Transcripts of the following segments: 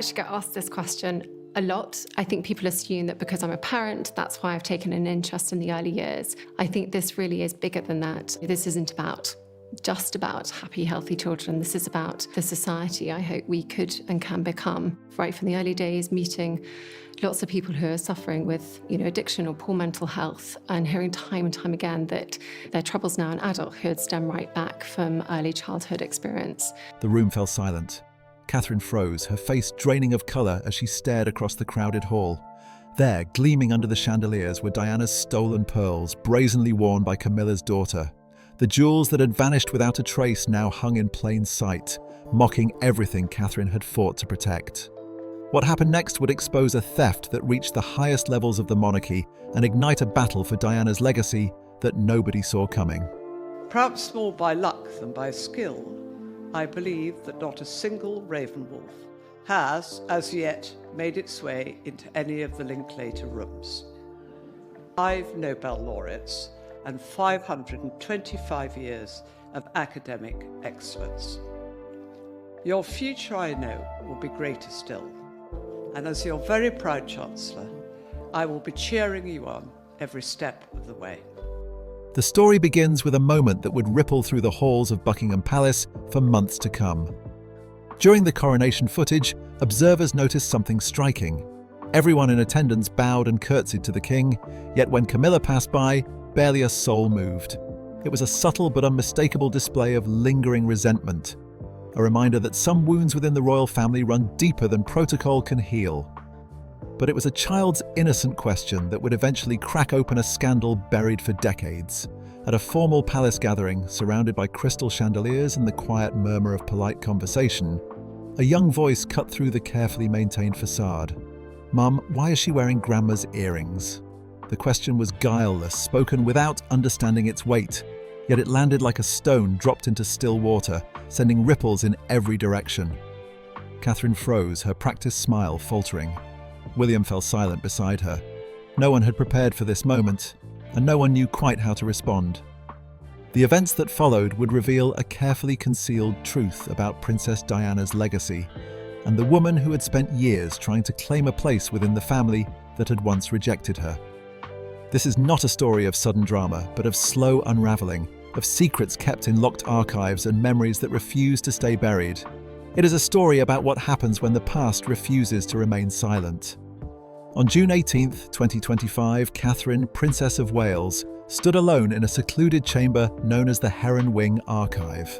actually get asked this question a lot. I think people assume that because I'm a parent, that's why I've taken an interest in the early years. I think this really is bigger than that. This isn't just about happy, healthy children. This is about the society I hope we could and can become. Right from the early days, meeting lots of people who are suffering with, addiction or poor mental health, and hearing time and time again that their troubles now in adulthood stem right back from early childhood experience. The room fell silent. Catherine froze, her face draining of colour as she stared across the crowded hall. There, gleaming under the chandeliers, were Diana's stolen pearls, brazenly worn by Camilla's daughter. The jewels that had vanished without a trace now hung in plain sight, mocking everything Catherine had fought to protect. What happened next would expose a theft that reached the highest levels of the monarchy and ignite a battle for Diana's legacy that nobody saw coming. Perhaps more by luck than by skill, I believe that not a single raven wolf has, as yet, made its way into any of the Linklater rooms. 5 Nobel laureates and 525 years of academic excellence. Your future, I know, will be greater still. And as your very proud Chancellor, I will be cheering you on every step of the way. The story begins with a moment that would ripple through the halls of Buckingham Palace for months to come. During the coronation footage, observers noticed something striking. Everyone in attendance bowed and curtsied to the king, yet when Camilla passed by, barely a soul moved. It was a subtle but unmistakable display of lingering resentment, a reminder that some wounds within the royal family run deeper than protocol can heal. But it was a child's innocent question that would eventually crack open a scandal buried for decades. At a formal palace gathering, surrounded by crystal chandeliers and the quiet murmur of polite conversation, a young voice cut through the carefully maintained facade. "Mum, why is she wearing Grandma's earrings?" The question was guileless, spoken without understanding its weight, yet it landed like a stone dropped into still water, sending ripples in every direction. Catherine froze, her practiced smile faltering. William fell silent beside her. No one had prepared for this moment, and no one knew quite how to respond. The events that followed would reveal a carefully concealed truth about Princess Diana's legacy, and the woman who had spent years trying to claim a place within the family that had once rejected her. This is not a story of sudden drama, but of slow unraveling, of secrets kept in locked archives and memories that refuse to stay buried. It is a story about what happens when the past refuses to remain silent. On June 18, 2025, Catherine, Princess of Wales, stood alone in a secluded chamber known as the Heron Wing Archive.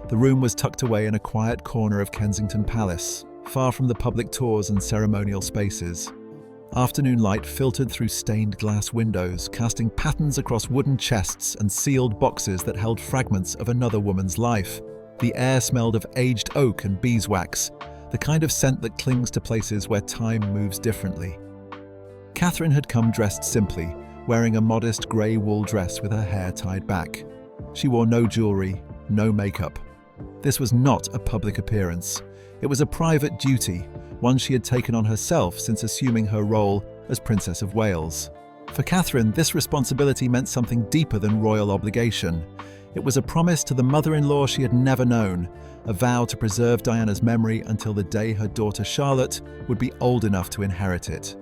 The room was tucked away in a quiet corner of Kensington Palace, far from the public tours and ceremonial spaces. Afternoon light filtered through stained glass windows, casting patterns across wooden chests and sealed boxes that held fragments of another woman's life. The air smelled of aged oak and beeswax, the kind of scent that clings to places where time moves differently. Catherine had come dressed simply, wearing a modest grey wool dress with her hair tied back. She wore no jewellery, no makeup. This was not a public appearance. It was a private duty, one she had taken on herself since assuming her role as Princess of Wales. For Catherine, this responsibility meant something deeper than royal obligation. It was a promise to the mother-in-law she had never known, a vow to preserve Diana's memory until the day her daughter Charlotte would be old enough to inherit it.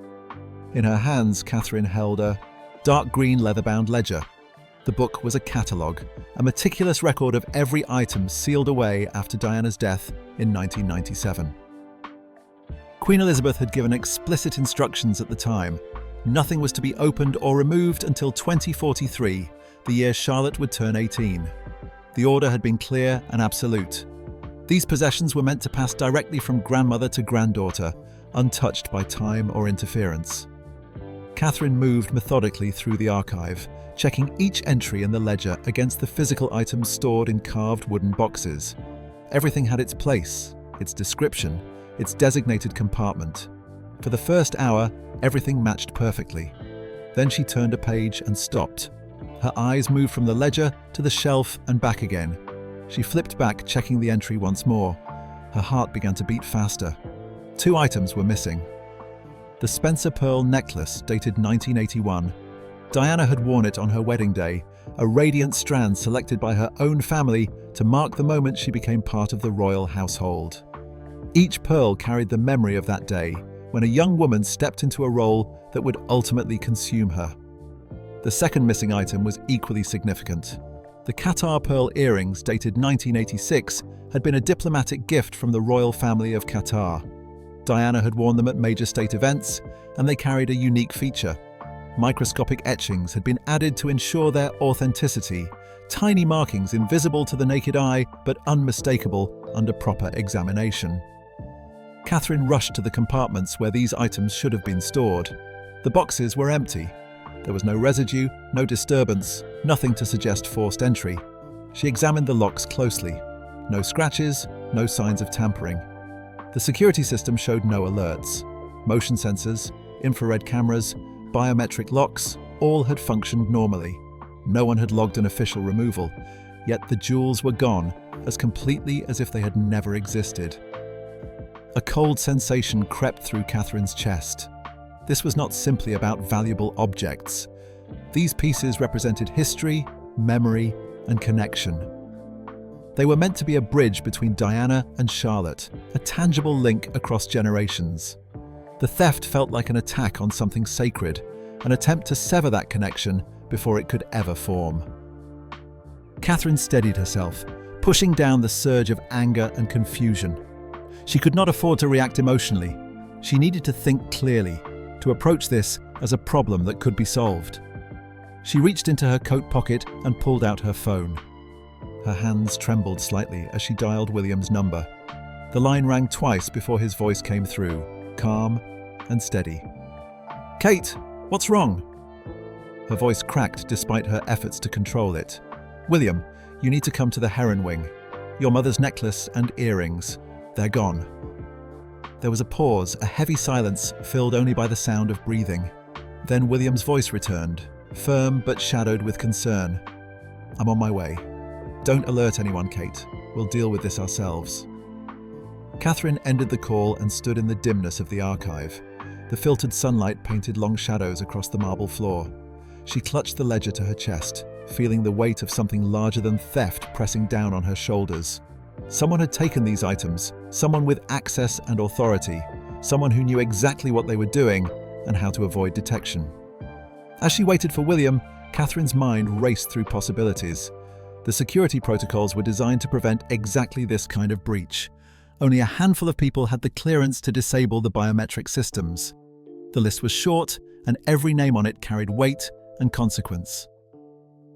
In her hands, Catherine held a dark green leather-bound ledger. The book was a catalogue, a meticulous record of every item sealed away after Diana's death in 1997. Queen Elizabeth had given explicit instructions at the time. Nothing was to be opened or removed until 2043, the year Charlotte would turn 18. The order had been clear and absolute. These possessions were meant to pass directly from grandmother to granddaughter, untouched by time or interference. Catherine moved methodically through the archive, checking each entry in the ledger against the physical items stored in carved wooden boxes. Everything had its place, its description, its designated compartment. For the first hour, everything matched perfectly. Then she turned a page and stopped. Her eyes moved from the ledger to the shelf and back again. She flipped back, checking the entry once more. Her heart began to beat faster. 2 items were missing. The Spencer pearl necklace, dated 1981. Diana had worn it on her wedding day, a radiant strand selected by her own family to mark the moment she became part of the royal household. Each pearl carried the memory of that day when a young woman stepped into a role that would ultimately consume her. The second missing item was equally significant. The Qatar pearl earrings, dated 1986, had been a diplomatic gift from the royal family of Qatar. Diana had worn them at major state events, and they carried a unique feature. Microscopic etchings had been added to ensure their authenticity, tiny markings invisible to the naked eye but unmistakable under proper examination. Catherine rushed to the compartments where these items should have been stored. The boxes were empty. There was no residue, no disturbance, nothing to suggest forced entry. She examined the locks closely. No scratches, no signs of tampering. The security system showed no alerts. Motion sensors, infrared cameras, biometric locks, all had functioned normally. No one had logged an official removal, yet the jewels were gone as completely as if they had never existed. A cold sensation crept through Catherine's chest. This was not simply about valuable objects. These pieces represented history, memory, and connection. They were meant to be a bridge between Diana and Charlotte, a tangible link across generations. The theft felt like an attack on something sacred, an attempt to sever that connection before it could ever form. Catherine steadied herself, pushing down the surge of anger and confusion. She could not afford to react emotionally. She needed to think clearly, to approach this as a problem that could be solved. She reached into her coat pocket and pulled out her phone. Her hands trembled slightly as she dialed William's number. The line rang twice before his voice came through, calm and steady. "Kate, what's wrong?" Her voice cracked despite her efforts to control it. "William, you need to come to the Heron Wing. Your mother's necklace and earrings. They're gone." There was a pause, a heavy silence filled only by the sound of breathing. Then William's voice returned, firm but shadowed with concern. "I'm on my way. Don't alert anyone, Kate. We'll deal with this ourselves." Catherine ended the call and stood in the dimness of the archive. The filtered sunlight painted long shadows across the marble floor. She clutched the ledger to her chest, feeling the weight of something larger than theft pressing down on her shoulders. Someone had taken these items, someone with access and authority, someone who knew exactly what they were doing and how to avoid detection. As she waited for William, Catherine's mind raced through possibilities. The security protocols were designed to prevent exactly this kind of breach. Only a handful of people had the clearance to disable the biometric systems. The list was short, and every name on it carried weight and consequence.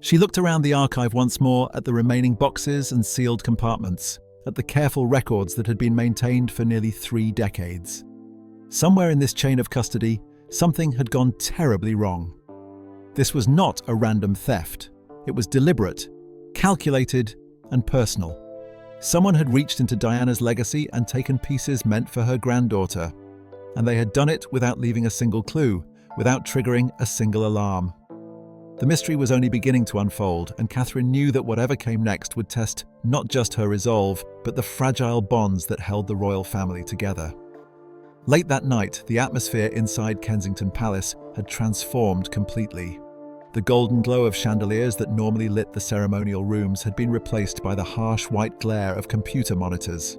She looked around the archive once more at the remaining boxes and sealed compartments, at the careful records that had been maintained for nearly 3 decades. Somewhere in this chain of custody, something had gone terribly wrong. This was not a random theft. It was deliberate, calculated, and personal. Someone had reached into Diana's legacy and taken pieces meant for her granddaughter, and they had done it without leaving a single clue, without triggering a single alarm. The mystery was only beginning to unfold, and Catherine knew that whatever came next would test not just her resolve, but the fragile bonds that held the royal family together. Late that night, the atmosphere inside Kensington Palace had transformed completely. The golden glow of chandeliers that normally lit the ceremonial rooms had been replaced by the harsh white glare of computer monitors.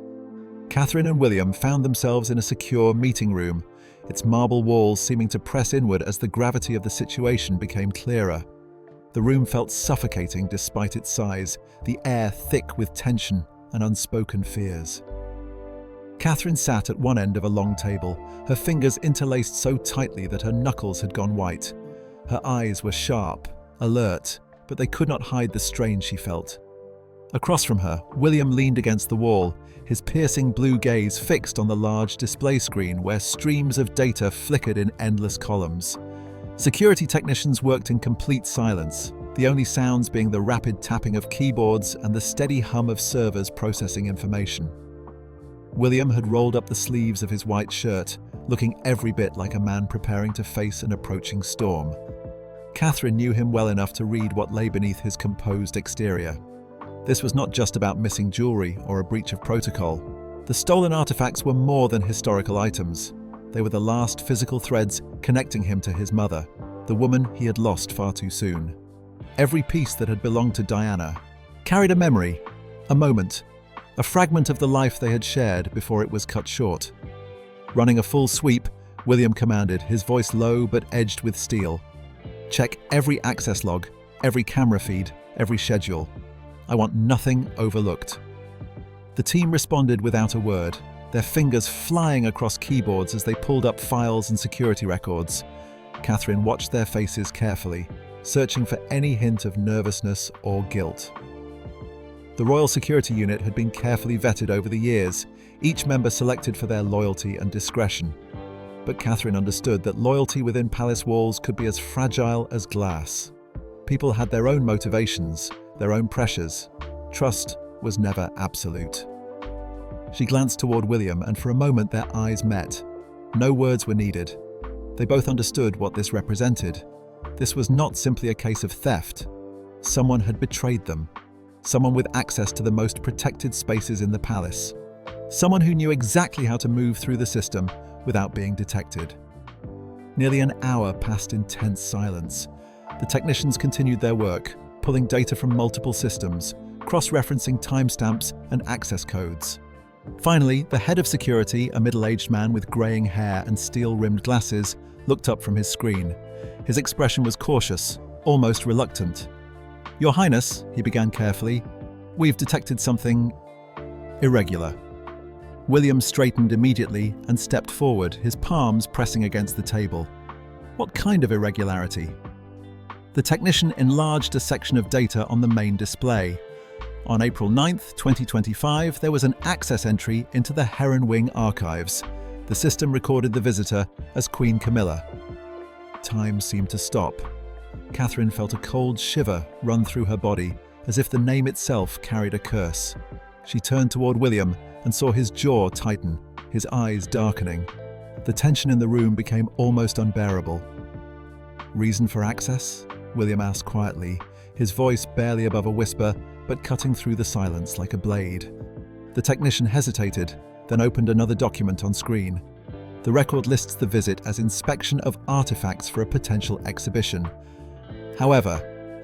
Catherine and William found themselves in a secure meeting room, its marble walls seeming to press inward as the gravity of the situation became clearer. The room felt suffocating despite its size, the air thick with tension and unspoken fears. Catherine sat at one end of a long table, her fingers interlaced so tightly that her knuckles had gone white. Her eyes were sharp, alert, but they could not hide the strain she felt. Across from her, William leaned against the wall, his piercing blue gaze fixed on the large display screen where streams of data flickered in endless columns. Security technicians worked in complete silence, the only sounds being the rapid tapping of keyboards and the steady hum of servers processing information. William had rolled up the sleeves of his white shirt, looking every bit like a man preparing to face an approaching storm. Catherine knew him well enough to read what lay beneath his composed exterior. This was not just about missing jewelry or a breach of protocol. The stolen artifacts were more than historical items. They were the last physical threads connecting him to his mother, the woman he had lost far too soon. Every piece that had belonged to Diana carried a memory, a moment, a fragment of the life they had shared before it was cut short. Running a full sweep, William commanded, his voice low but edged with steel. "Check every access log, every camera feed, every schedule. I want nothing overlooked." The team responded without a word, their fingers flying across keyboards as they pulled up files and security records. Catherine watched their faces carefully, searching for any hint of nervousness or guilt. The Royal Security Unit had been carefully vetted over the years, each member selected for their loyalty and discretion. But Catherine understood that loyalty within palace walls could be as fragile as glass. People had their own motivations, their own pressures. Trust was never absolute. She glanced toward William, and for a moment their eyes met. No words were needed. They both understood what this represented. This was not simply a case of theft. Someone had betrayed them. Someone with access to the most protected spaces in the palace. Someone who knew exactly how to move through the system without being detected. Nearly an hour passed in tense silence. The technicians continued their work, pulling data from multiple systems, cross-referencing timestamps and access codes. Finally, the head of security, a middle-aged man with greying hair and steel-rimmed glasses, looked up from his screen. His expression was cautious, almost reluctant. "Your Highness," he began carefully, "we've detected something irregular." William straightened immediately and stepped forward, his palms pressing against the table. "What kind of irregularity?" The technician enlarged a section of data on the main display. On April 9th, 2025, there was an access entry into the Heron Wing archives. The system recorded the visitor as Queen Camilla. Time seemed to stop. Catherine felt a cold shiver run through her body, as if the name itself carried a curse. She turned toward William and saw his jaw tighten, his eyes darkening. The tension in the room became almost unbearable. "Reason for access?" William asked quietly, his voice barely above a whisper, but cutting through the silence like a blade. The technician hesitated, then opened another document on screen. The record lists the visit as inspection of artifacts for a potential exhibition. However,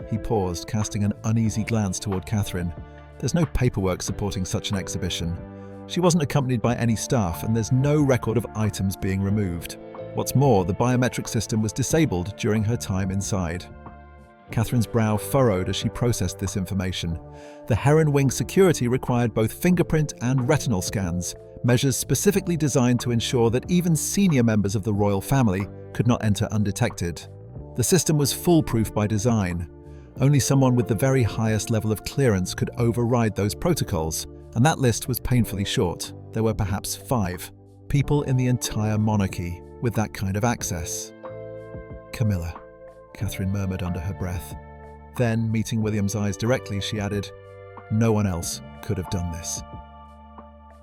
he paused, casting an uneasy glance toward Catherine. There's no paperwork supporting such an exhibition. She wasn't accompanied by any staff, and there's no record of items being removed. What's more, the biometric system was disabled during her time inside. Catherine's brow furrowed as she processed this information. The Heron Wing security required both fingerprint and retinal scans, measures specifically designed to ensure that even senior members of the royal family could not enter undetected. The system was foolproof by design. Only someone with the very highest level of clearance could override those protocols, and that list was painfully short. There were perhaps 5 people in the entire monarchy with that kind of access. "Camilla," Catherine murmured under her breath. Then, meeting William's eyes directly, she added, "No one else could have done this."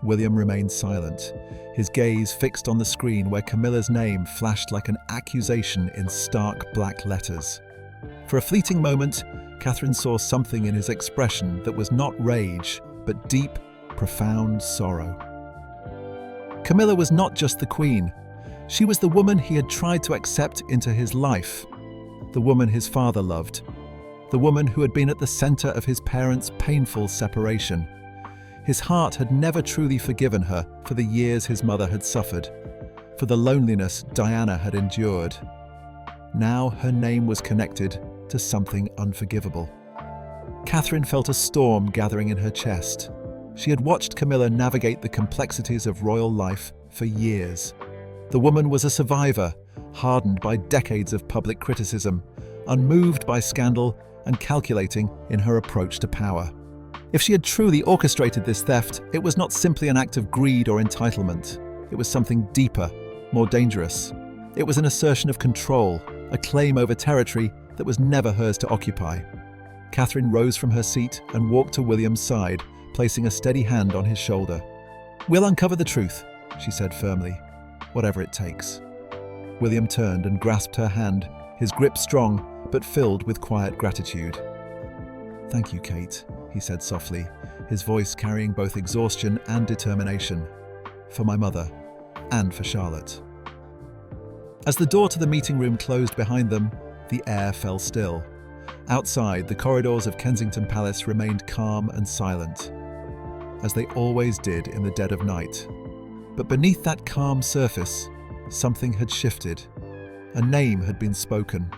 William remained silent, his gaze fixed on the screen where Camilla's name flashed like an accusation in stark black letters. For a fleeting moment, Catherine saw something in his expression that was not rage, but deep, profound sorrow. Camilla was not just the queen. She was the woman he had tried to accept into his life, the woman his father loved, the woman who had been at the center of his parents' painful separation. His heart had never truly forgiven her for the years his mother had suffered, for the loneliness Diana had endured. Now her name was connected to something unforgivable. Catherine felt a storm gathering in her chest. She had watched Camilla navigate the complexities of royal life for years. The woman was a survivor, hardened by decades of public criticism, unmoved by scandal, and calculating in her approach to power. If she had truly orchestrated this theft, it was not simply an act of greed or entitlement. It was something deeper, more dangerous. It was an assertion of control, a claim over territory that was never hers to occupy. Catherine rose from her seat and walked to William's side, placing a steady hand on his shoulder. "We'll uncover the truth," she said firmly, "whatever it takes." William turned and grasped her hand, his grip strong, but filled with quiet gratitude. "Thank you, Kate," he said softly, his voice carrying both exhaustion and determination. "For my mother, and for Charlotte." As the door to the meeting room closed behind them, the air fell still. Outside, the corridors of Kensington Palace remained calm and silent. as they always did in the dead of night. But beneath that calm surface, something had shifted. A name had been spoken,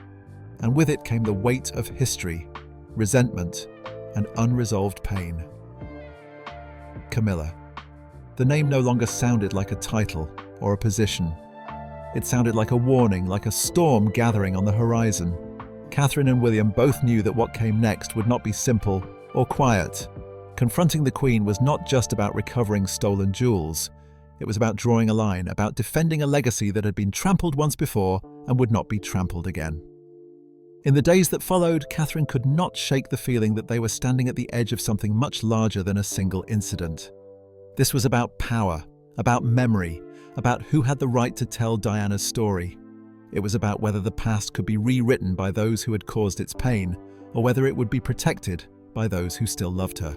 and with it came the weight of history, resentment, and unresolved pain. Camilla. The name no longer sounded like a title or a position. It sounded like a warning, like a storm gathering on the horizon. Catherine and William both knew that what came next would not be simple or quiet. Confronting the Queen was not just about recovering stolen jewels. It was about drawing a line, about defending a legacy that had been trampled once before and would not be trampled again. In the days that followed, Catherine could not shake the feeling that they were standing at the edge of something much larger than a single incident. This was about power, about memory, about who had the right to tell Diana's story. It was about whether the past could be rewritten by those who had caused its pain, or whether it would be protected by those who still loved her.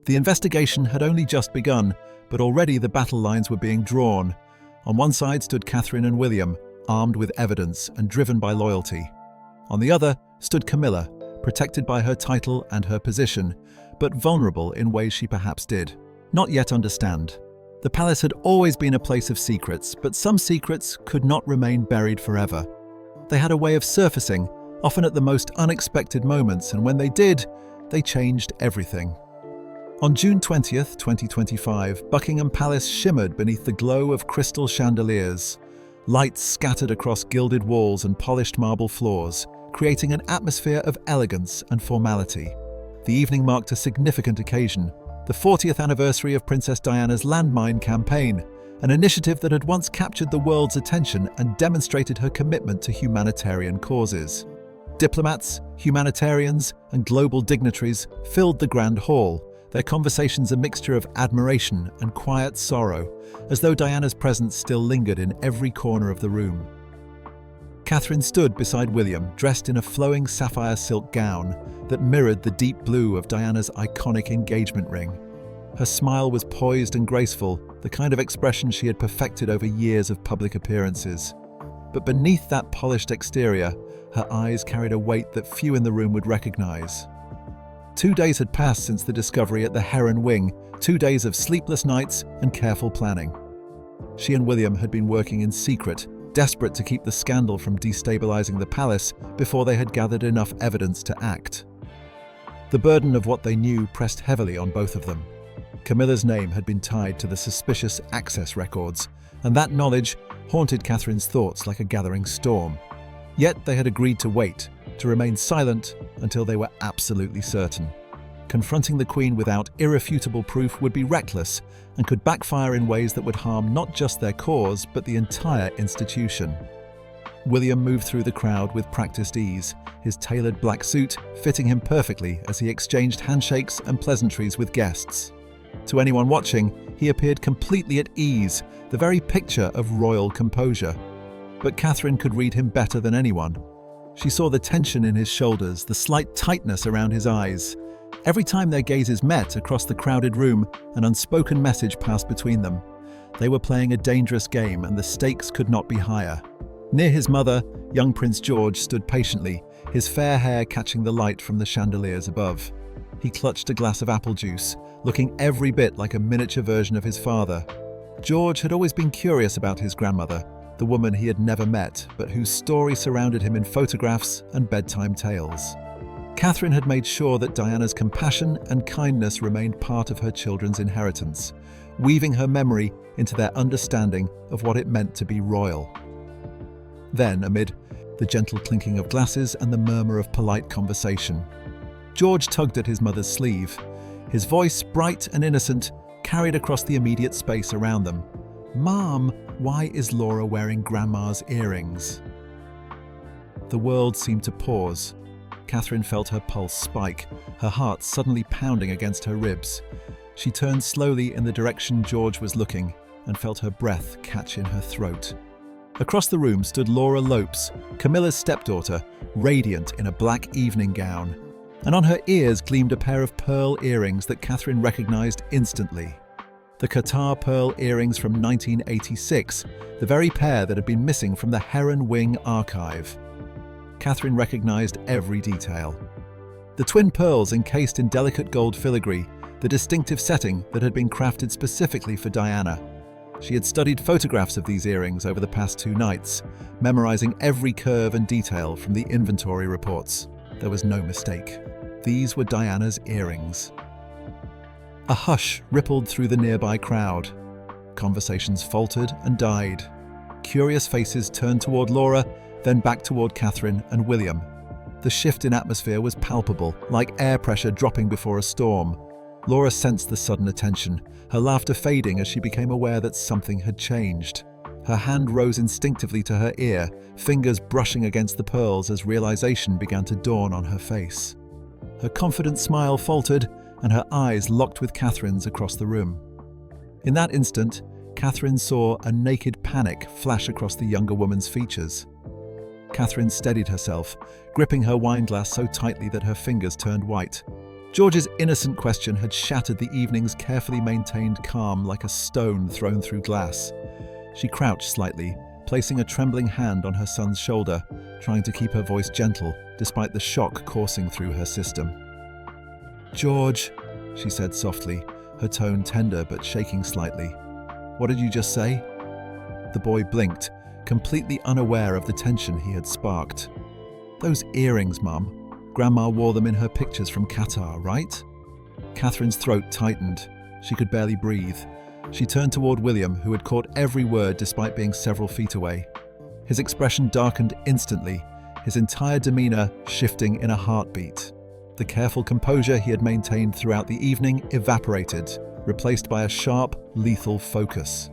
The investigation had only just begun, but already the battle lines were being drawn. On one side stood Catherine and William, armed with evidence and driven by loyalty. On the other stood Camilla, protected by her title and her position, but vulnerable in ways she perhaps did not yet understand. The palace had always been a place of secrets, but some secrets could not remain buried forever. They had a way of surfacing, often at the most unexpected moments, and when they did, they changed everything. On June 20th, 2025, Buckingham Palace shimmered beneath the glow of crystal chandeliers. Lights scattered across gilded walls and polished marble floors, creating an atmosphere of elegance and formality. The evening marked a significant occasion, the 40th anniversary of Princess Diana's landmine campaign, an initiative that had once captured the world's attention and demonstrated her commitment to humanitarian causes. Diplomats, humanitarians, and global dignitaries filled the Grand Hall, their conversations a mixture of admiration and quiet sorrow, as though Diana's presence still lingered in every corner of the room. Catherine stood beside William, dressed in a flowing sapphire silk gown that mirrored the deep blue of Diana's iconic engagement ring. Her smile was poised and graceful, the kind of expression she had perfected over years of public appearances. But beneath that polished exterior, her eyes carried a weight that few in the room would recognize. 2 days had passed since the discovery at the Heron Wing, 2 days of sleepless nights and careful planning. She and William had been working in secret, desperate to keep the scandal from destabilizing the palace before they had gathered enough evidence to act. The burden of what they knew pressed heavily on both of them. Camilla's name had been tied to the suspicious access records, and that knowledge haunted Catherine's thoughts like a gathering storm. Yet they had agreed to wait, to remain silent until they were absolutely certain. Confronting the Queen without irrefutable proof would be reckless and could backfire in ways that would harm not just their cause, but the entire institution. William moved through the crowd with practiced ease, his tailored black suit fitting him perfectly as he exchanged handshakes and pleasantries with guests. To anyone watching, he appeared completely at ease, the very picture of royal composure. But Catherine could read him better than anyone. She saw the tension in his shoulders, the slight tightness around his eyes. Every time their gazes met across the crowded room, an unspoken message passed between them. They were playing a dangerous game, and the stakes could not be higher. Near his mother, young Prince George stood patiently, his fair hair catching the light from the chandeliers above. He clutched a glass of apple juice, looking every bit like a miniature version of his father. George had always been curious about his grandmother, the woman he had never met, but whose story surrounded him in photographs and bedtime tales. Catherine had made sure that Diana's compassion and kindness remained part of her children's inheritance, weaving her memory into their understanding of what it meant to be royal. Then, amid the gentle clinking of glasses and the murmur of polite conversation, George tugged at his mother's sleeve. His voice, bright and innocent, carried across the immediate space around them. "Mom, why is Laura wearing Grandma's earrings?" The world seemed to pause. Catherine felt her pulse spike, her heart suddenly pounding against her ribs. She turned slowly in the direction George was looking and felt her breath catch in her throat. Across the room stood Laura Lopes, Camilla's stepdaughter, radiant in a black evening gown, and on her ears gleamed a pair of pearl earrings that Catherine recognized instantly. The Qatar pearl earrings from 1986, the very pair that had been missing from the Heron Wing archive. Catherine recognized every detail. The twin pearls encased in delicate gold filigree, the distinctive setting that had been crafted specifically for Diana. She had studied photographs of these earrings over the past 2 nights, memorizing every curve and detail from the inventory reports. There was no mistake. These were Diana's earrings. A hush rippled through the nearby crowd. Conversations faltered and died. Curious faces turned toward Laura, then back toward Catherine and William. The shift in atmosphere was palpable, like air pressure dropping before a storm. Laura sensed the sudden attention, her laughter fading as she became aware that something had changed. Her hand rose instinctively to her ear, fingers brushing against the pearls as realization began to dawn on her face. Her confident smile faltered, and her eyes locked with Catherine's across the room. In that instant, Catherine saw a naked panic flash across the younger woman's features. Catherine steadied herself, gripping her wineglass so tightly that her fingers turned white. George's innocent question had shattered the evening's carefully maintained calm like a stone thrown through glass. She crouched slightly, placing a trembling hand on her son's shoulder, trying to keep her voice gentle, despite the shock coursing through her system. "George," she said softly, her tone tender but shaking slightly. "What did you just say?" The boy blinked, completely unaware of the tension he had sparked. "Those earrings, Mum. Grandma wore them in her pictures from Qatar, right?" Catherine's throat tightened. She could barely breathe. She turned toward William, who had caught every word despite being several feet away. His expression darkened instantly, his entire demeanor shifting in a heartbeat. The careful composure he had maintained throughout the evening evaporated, replaced by a sharp, lethal focus.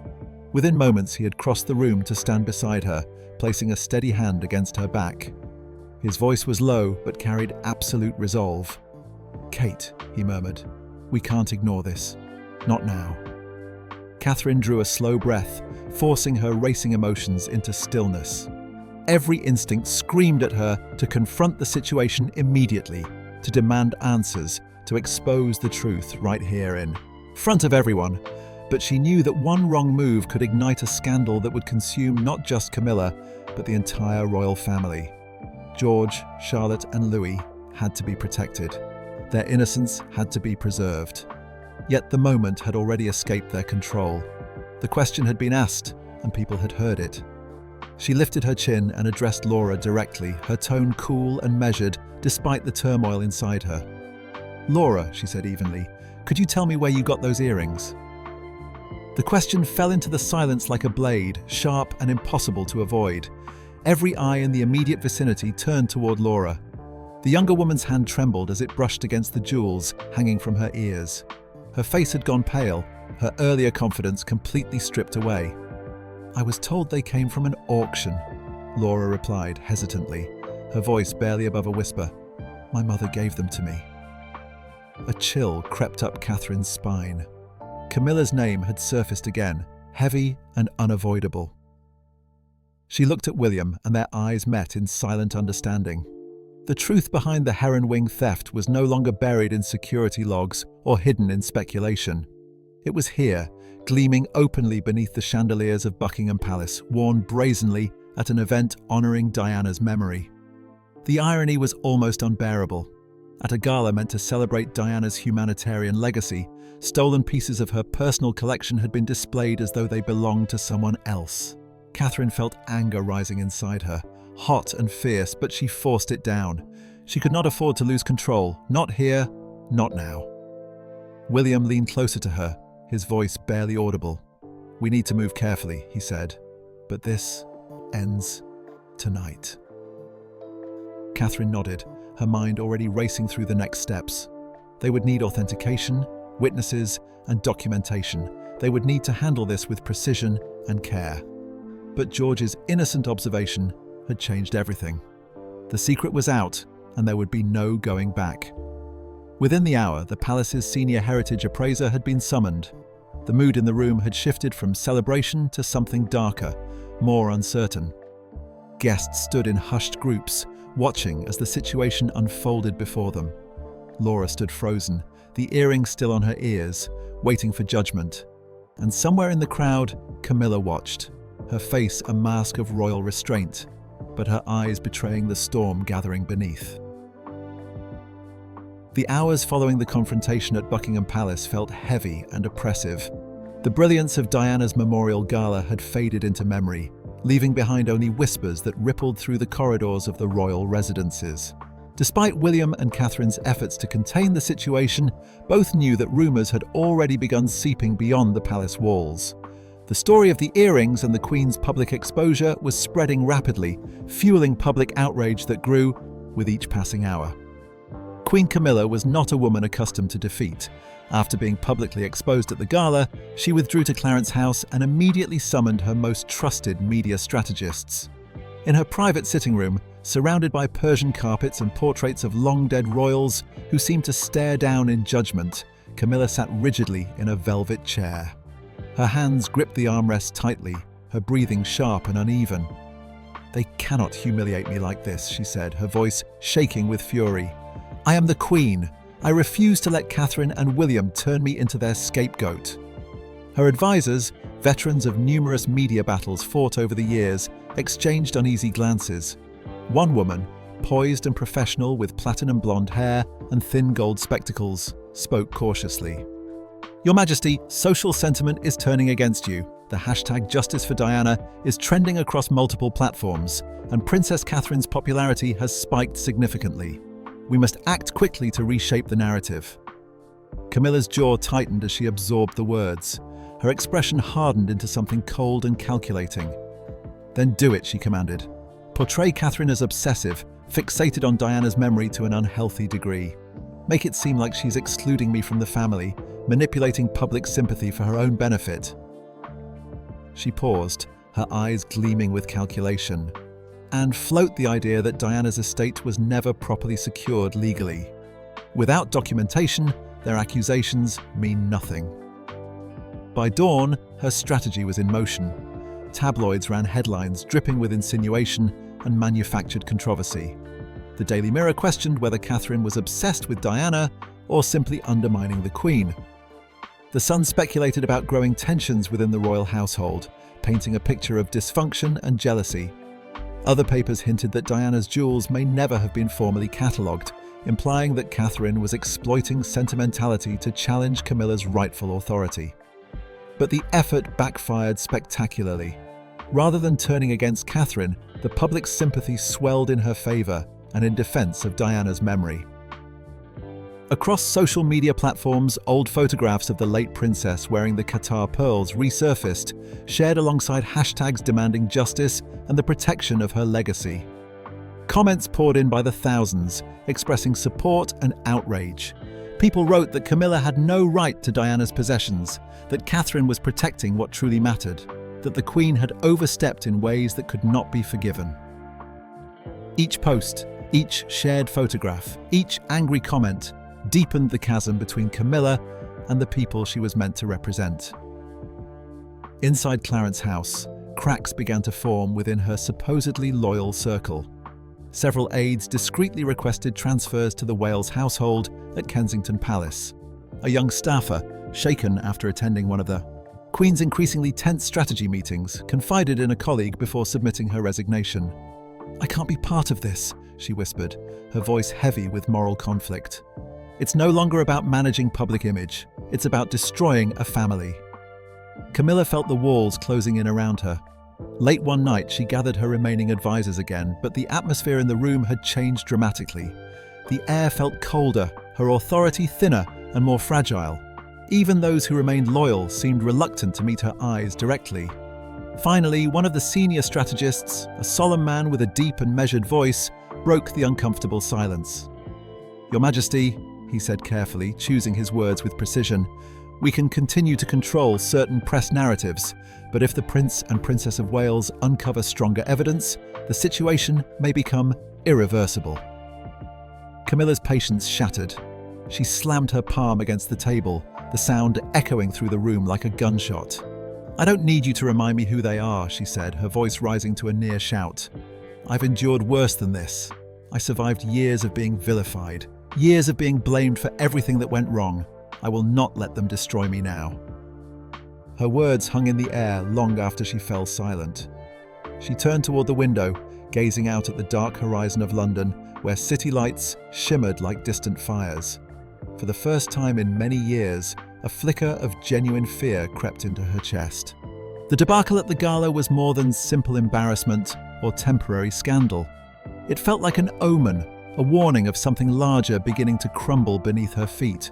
Within moments, he had crossed the room to stand beside her, placing a steady hand against her back. His voice was low, but carried absolute resolve. "Kate," he murmured, "we can't ignore this. Not now." Catherine drew a slow breath, forcing her racing emotions into stillness. Every instinct screamed at her to confront the situation immediately, to demand answers, to expose the truth right here in front of everyone. But she knew that one wrong move could ignite a scandal that would consume not just Camilla, but the entire royal family. George, Charlotte, and Louis had to be protected. Their innocence had to be preserved. Yet the moment had already escaped their control. The question had been asked, and people had heard it. She lifted her chin and addressed Laura directly, her tone cool and measured, despite the turmoil inside her. "Laura," she said evenly, "could you tell me where you got those earrings?" The question fell into the silence like a blade, sharp and impossible to avoid. Every eye in the immediate vicinity turned toward Laura. The younger woman's hand trembled as it brushed against the jewels hanging from her ears. Her face had gone pale, her earlier confidence completely stripped away. "I was told they came from an auction," Laura replied hesitantly, her voice barely above a whisper. "My mother gave them to me." A chill crept up Catherine's spine. Camilla's name had surfaced again, heavy and unavoidable. She looked at William, and their eyes met in silent understanding. The truth behind the heron wing theft was no longer buried in security logs or hidden in speculation. It was here, gleaming openly beneath the chandeliers of Buckingham Palace, worn brazenly at an event honouring Diana's memory. The irony was almost unbearable. At a gala meant to celebrate Diana's humanitarian legacy, stolen pieces of her personal collection had been displayed as though they belonged to someone else. Catherine felt anger rising inside her, hot and fierce, but she forced it down. She could not afford to lose control, not here, not now. William leaned closer to her, his voice barely audible. "We need to move carefully," he said, "but this ends tonight." Catherine nodded, her mind already racing through the next steps. They would need authentication, witnesses, and documentation. They would need to handle this with precision and care. But George's innocent observation had changed everything. The secret was out, and there would be no going back. Within the hour, the palace's senior heritage appraiser had been summoned. The mood in the room had shifted from celebration to something darker, more uncertain. Guests stood in hushed groups, watching as the situation unfolded before them. Laura stood frozen, the earrings still on her ears, waiting for judgment. And somewhere in the crowd, Camilla watched, her face a mask of royal restraint, but her eyes betraying the storm gathering beneath. The hours following the confrontation at Buckingham Palace felt heavy and oppressive. The brilliance of Diana's memorial gala had faded into memory, leaving behind only whispers that rippled through the corridors of the royal residences. Despite William and Catherine's efforts to contain the situation, both knew that rumours had already begun seeping beyond the palace walls. The story of the earrings and the Queen's public exposure was spreading rapidly, fueling public outrage that grew with each passing hour. Queen Camilla was not a woman accustomed to defeat. After being publicly exposed at the gala, she withdrew to Clarence House and immediately summoned her most trusted media strategists. In her private sitting room, surrounded by Persian carpets and portraits of long-dead royals who seemed to stare down in judgment, Camilla sat rigidly in a velvet chair. Her hands gripped the armrest tightly, her breathing sharp and uneven. "They cannot humiliate me like this," she said, her voice shaking with fury. "I am the Queen. I refuse to let Catherine and William turn me into their scapegoat." Her advisors, veterans of numerous media battles fought over the years, exchanged uneasy glances. One woman, poised and professional with platinum blonde hair and thin gold spectacles, spoke cautiously. "Your Majesty, social sentiment is turning against you. The hashtag Justice for Diana is trending across multiple platforms, and Princess Catherine's popularity has spiked significantly. We must act quickly to reshape the narrative." Camilla's jaw tightened as she absorbed the words. Her expression hardened into something cold and calculating. "Then do it," she commanded. "Portray Catherine as obsessive, fixated on Diana's memory to an unhealthy degree. Make it seem like she's excluding me from the family, manipulating public sympathy for her own benefit." She paused, her eyes gleaming with calculation. "And float the idea that Diana's estate was never properly secured legally. Without documentation, their accusations mean nothing." By dawn, her strategy was in motion. Tabloids ran headlines dripping with insinuation and manufactured controversy. The Daily Mirror questioned whether Catherine was obsessed with Diana or simply undermining the Queen. The Sun speculated about growing tensions within the royal household, painting a picture of dysfunction and jealousy. Other papers hinted that Diana's jewels may never have been formally catalogued, implying that Catherine was exploiting sentimentality to challenge Camilla's rightful authority. But the effort backfired spectacularly. Rather than turning against Catherine, the public's sympathy swelled in her favour and in defence of Diana's memory. Across social media platforms, old photographs of the late princess wearing the Qatar pearls resurfaced, shared alongside hashtags demanding justice and the protection of her legacy. Comments poured in by the thousands, expressing support and outrage. People wrote that Camilla had no right to Diana's possessions, that Catherine was protecting what truly mattered, that the Queen had overstepped in ways that could not be forgiven. Each post, each shared photograph, each angry comment deepened the chasm between Camilla and the people she was meant to represent. Inside Clarence House, cracks began to form within her supposedly loyal circle. Several aides discreetly requested transfers to the Wales household at Kensington Palace. A young staffer, shaken after attending one of the Queen's increasingly tense strategy meetings, confided in a colleague before submitting her resignation. "I can't be part of this," she whispered, her voice heavy with moral conflict. "It's no longer about managing public image. It's about destroying a family." Camilla felt the walls closing in around her. Late one night, she gathered her remaining advisors again, but the atmosphere in the room had changed dramatically. The air felt colder, her authority thinner and more fragile. Even those who remained loyal seemed reluctant to meet her eyes directly. Finally, one of the senior strategists, a solemn man with a deep and measured voice, broke the uncomfortable silence. "Your Majesty," he said carefully, choosing his words with precision, "we can continue to control certain press narratives, but if the Prince and Princess of Wales uncover stronger evidence, the situation may become irreversible." Camilla's patience shattered. She slammed her palm against the table, the sound echoing through the room like a gunshot. "I don't need you to remind me who they are," she said, her voice rising to a near shout. "I've endured worse than this. I survived years of being vilified, years of being blamed for everything that went wrong. I will not let them destroy me now." Her words hung in the air long after she fell silent. She turned toward the window, gazing out at the dark horizon of London, where city lights shimmered like distant fires. For the first time in many years, a flicker of genuine fear crept into her chest. The debacle at the gala was more than simple embarrassment or temporary scandal. It felt like an omen, a warning of something larger beginning to crumble beneath her feet.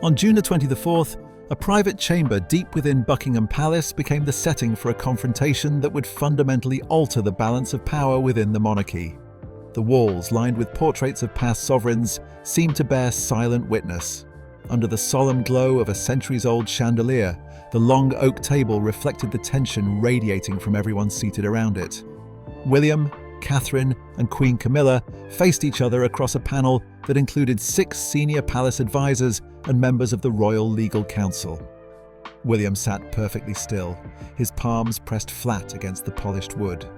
On June the 24th, a private chamber deep within Buckingham Palace became the setting for a confrontation that would fundamentally alter the balance of power within the monarchy. The walls, lined with portraits of past sovereigns, seemed to bear silent witness. Under the solemn glow of a centuries-old chandelier, the long oak table reflected the tension radiating from everyone seated around it. William, Catherine, and Queen Camilla faced each other across a panel that included 6 senior palace advisors and members of the Royal Legal Council. William sat perfectly still, his palms pressed flat against the polished wood.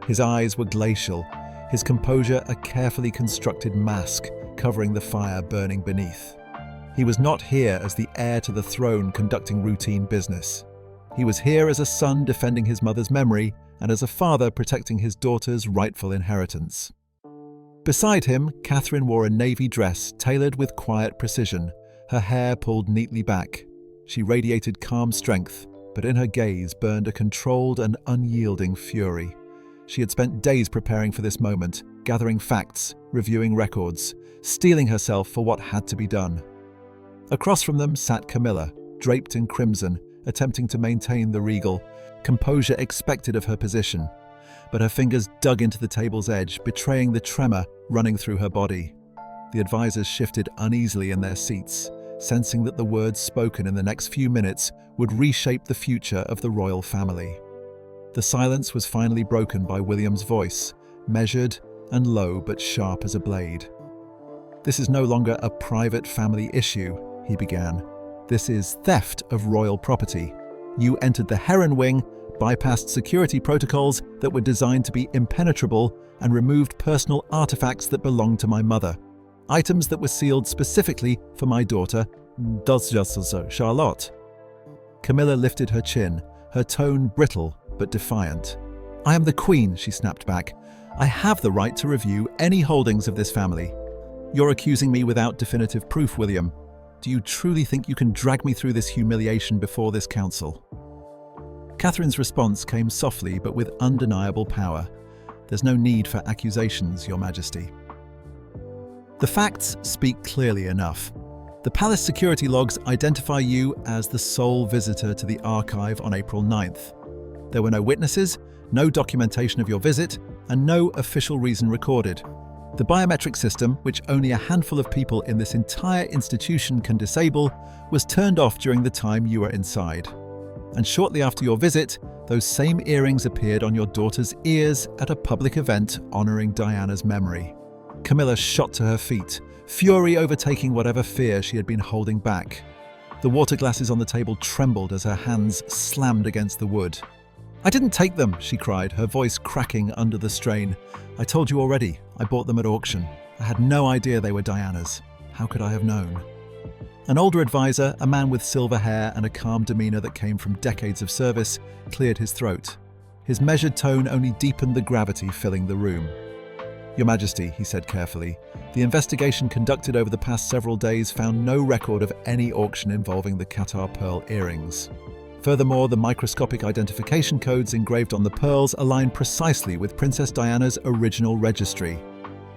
His eyes were glacial, his composure a carefully constructed mask covering the fire burning beneath. He was not here as the heir to the throne conducting routine business. He was here as a son defending his mother's memory and as a father protecting his daughter's rightful inheritance. Beside him, Catherine wore a navy dress tailored with quiet precision, her hair pulled neatly back. She radiated calm strength, but in her gaze burned a controlled and unyielding fury. She had spent days preparing for this moment, gathering facts, reviewing records, steeling herself for what had to be done. Across from them sat Camilla, draped in crimson, attempting to maintain the regal composure expected of her position. But her fingers dug into the table's edge, betraying the tremor running through her body. The advisors shifted uneasily in their seats, sensing that the words spoken in the next few minutes would reshape the future of the royal family. The silence was finally broken by William's voice, measured and low but sharp as a blade. "This is no longer a private family issue," he began. "This is theft of royal property. You entered the Heron Wing, bypassed security protocols that were designed to be impenetrable, and removed personal artifacts that belonged to my mother. Items that were sealed specifically for my daughter, Charlotte." Camilla lifted her chin, her tone brittle but defiant. "I am the Queen," she snapped back. "I have the right to review any holdings of this family. You're accusing me without definitive proof, William. Do you truly think you can drag me through this humiliation before this council?" Catherine's response came softly but with undeniable power. "There's no need for accusations, Your Majesty." The facts speak clearly enough. The palace security logs identify you as the sole visitor to the archive on April 9th. There were no witnesses, no documentation of your visit, and no official reason recorded. The biometric system, which only a handful of people in this entire institution can disable, was turned off during the time you were inside. And shortly after your visit, those same earrings appeared on your daughter's ears at a public event honoring Diana's memory. Camilla shot to her feet, fury overtaking whatever fear she had been holding back. The water glasses on the table trembled as her hands slammed against the wood. "I didn't take them," she cried, her voice cracking under the strain. "I told you already, I bought them at auction. I had no idea they were Diana's. How could I have known?" An older advisor, a man with silver hair and a calm demeanor that came from decades of service, cleared his throat. His measured tone only deepened the gravity filling the room. "Your Majesty," he said carefully, "the investigation conducted over the past several days found no record of any auction involving the Qatar pearl earrings. Furthermore, the microscopic identification codes engraved on the pearls align precisely with Princess Diana's original registry.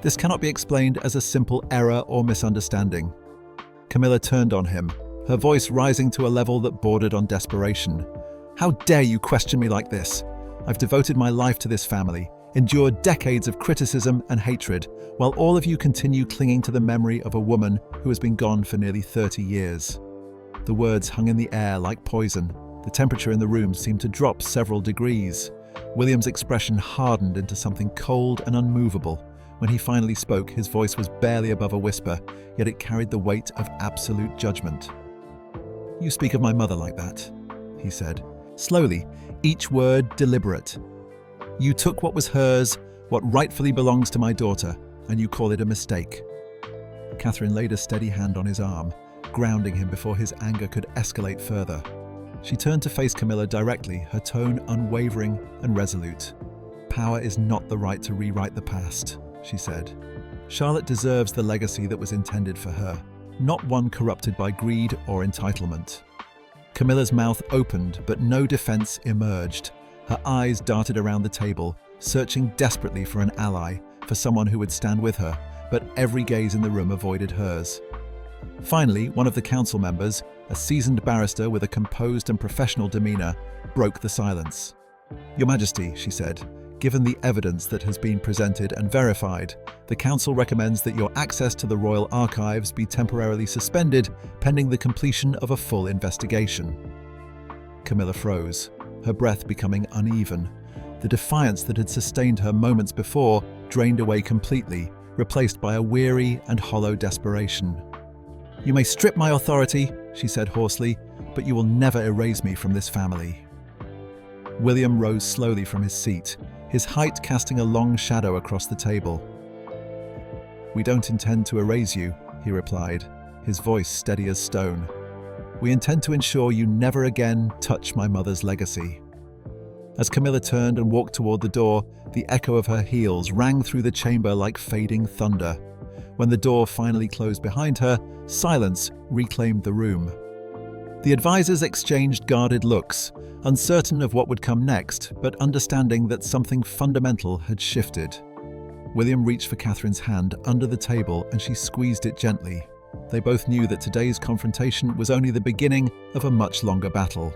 This cannot be explained as a simple error or misunderstanding." Camilla turned on him, her voice rising to a level that bordered on desperation. "How dare you question me like this? I've devoted my life to this family, endured decades of criticism and hatred, while all of you continue clinging to the memory of a woman who has been gone for nearly 30 years. The words hung in the air like poison. The temperature in the room seemed to drop several degrees. William's expression hardened into something cold and unmovable. When he finally spoke, his voice was barely above a whisper, yet it carried the weight of absolute judgment. "You speak of my mother like that," he said, slowly, each word deliberate. "You took what was hers, what rightfully belongs to my daughter, and you call it a mistake." Catherine laid a steady hand on his arm, grounding him before his anger could escalate further. She turned to face Camilla directly, her tone unwavering and resolute. "Power is not the right to rewrite the past," she said. "Charlotte deserves the legacy that was intended for her. not one corrupted by greed or entitlement. Camilla's mouth opened, but no defense emerged. Her eyes darted around the table, searching desperately for an ally, for someone who would stand with her, but every gaze in the room avoided hers. Finally, one of the council members, a seasoned barrister with a composed and professional demeanor, broke the silence. "Your Majesty," she said, "given the evidence that has been presented and verified, the council recommends that your access to the royal archives be temporarily suspended pending the completion of a full investigation." Camilla froze, her breath becoming uneven. The defiance that had sustained her moments before drained away completely, replaced by a weary and hollow desperation. "You may strip my authority," she said hoarsely, "but you will never erase me from this family." William rose slowly from his seat, his height casting a long shadow across the table. "We don't intend to erase you," he replied, his voice steady as stone. "We intend to ensure you never again touch my mother's legacy." As Camilla turned and walked toward the door, the echo of her heels rang through the chamber like fading thunder. When the door finally closed behind her, silence reclaimed the room. The advisors exchanged guarded looks, uncertain of what would come next, but understanding that something fundamental had shifted. William reached for Catherine's hand under the table and she squeezed it gently. They both knew that today's confrontation was only the beginning of a much longer battle.